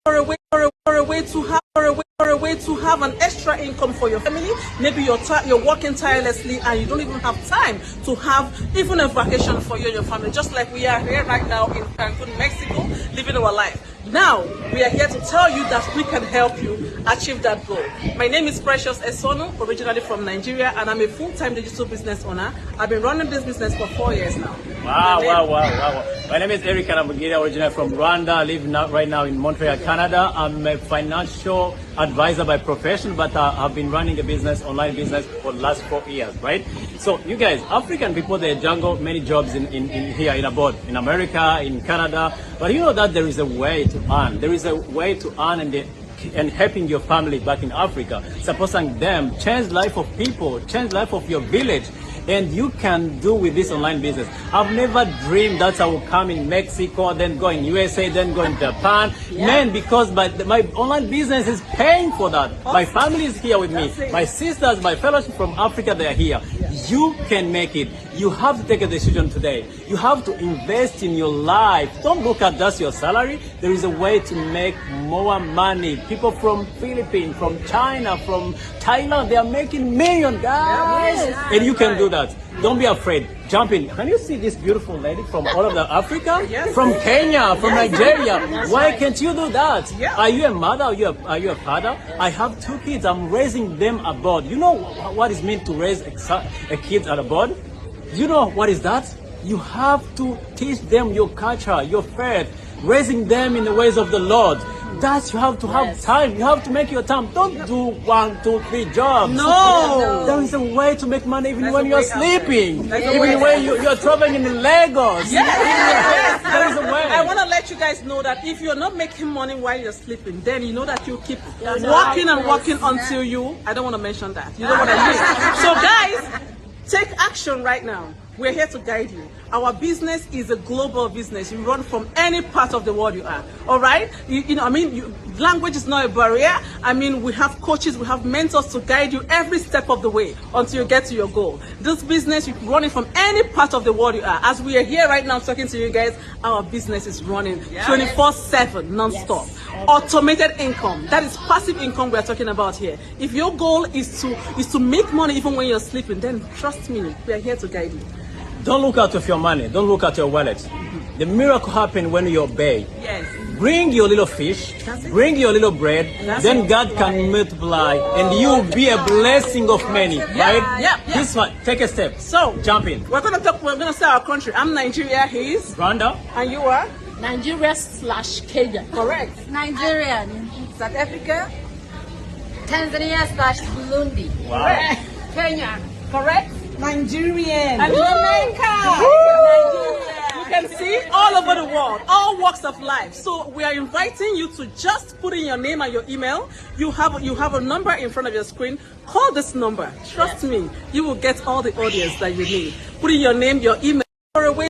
a way to have an extra income for your family. Maybe you're working tirelessly and you don't even have time to have even a vacation for you and your family. Just like we are here right now in Cancun, Mexico, living our life. Now we are here to tell you that we can help you achieve that goal. My name is Precious Esono, originally from Nigeria, and I'm a full-time digital business owner. I've been running this business for 4 years now. Wow. My name is Eric Kanamugire, originally from Rwanda. I live right now in Montreal, Canada. I'm a financial advisor by profession, but I've been running a business, online business, for the last 4 years, right? So you guys, African people, they juggle many jobs in here, in abroad, in America, in Canada. But you know that there is a way to earn. There is a way to earn and helping your family back in Africa, supporting them, change life of people, change life of your village. And you can do with this online business. I've never dreamed that I will come in Mexico, then go in USA, then go in Japan. Yeah. Man, because my online business is paying for that. Awesome. My family is here with me. My sisters, my fellowship from Africa, they are here. Yeah. You can make it. You have to take a decision today. You have to invest in your life. Don't look at just your salary. There is a way to make more money. People from Philippines, from China, from Thailand, they are making millions, guys. Yes. And you can do that. Don't be afraid. Jump in. Can you see this beautiful lady from all over Africa? Yes. From Kenya, from Nigeria. Why can't you do that? Yeah. Are you a mother? Are you a father? I have 2 kids. I'm raising them abroad. You know what it means to raise a kid abroad? You know what is that? You have to teach them your culture, your faith, raising them in the ways of the Lord. That's, you have to have time. You have to make your time. Don't do 1, 2, 3 jobs. No. There is a way to make money even when you're sleeping. Even when you're traveling in Lagos. Yes. There is a way. I want to let you guys know that if you're not making money while you're sleeping, then you know that you keep working and working until you, I don't want to mention that. You know what I mean? So guys, take action right now. We're here to guide you. Our business is a global business. You run from any part of the world you are. All right? Language is not a barrier. We have coaches, we have mentors to guide you every step of the way until you get to your goal. This business, you can run it from any part of the world you are. As we are here right now talking to you guys, our business is running 24/7, non-stop. Yes. Automated income. That is passive income we're talking about here. If your goal is to make money even when you're sleeping, then trust me, we are here to guide you. Don't look out of your money. Don't look at your wallet. The miracle happens when you obey. Yes. Bring your little fish, bring your little bread, then God can multiply and you'll be a blessing of many, right? Yeah. This one, take a step. So, jump in. We're gonna say our country. I'm Nigeria, he's Rwanda. And you are? Nigeria/Kenya. Correct. Nigeria. South Africa. Tanzania/Burundi. Wow. Correct. Kenya. Correct. Nigerian. And Jamaica. You can see all over the world, all walks of life. So we are inviting you to just put in your name and your email. You have a number in front of your screen. Call this number. Trust me, you will get all the audience that you need. Put in your name, your email.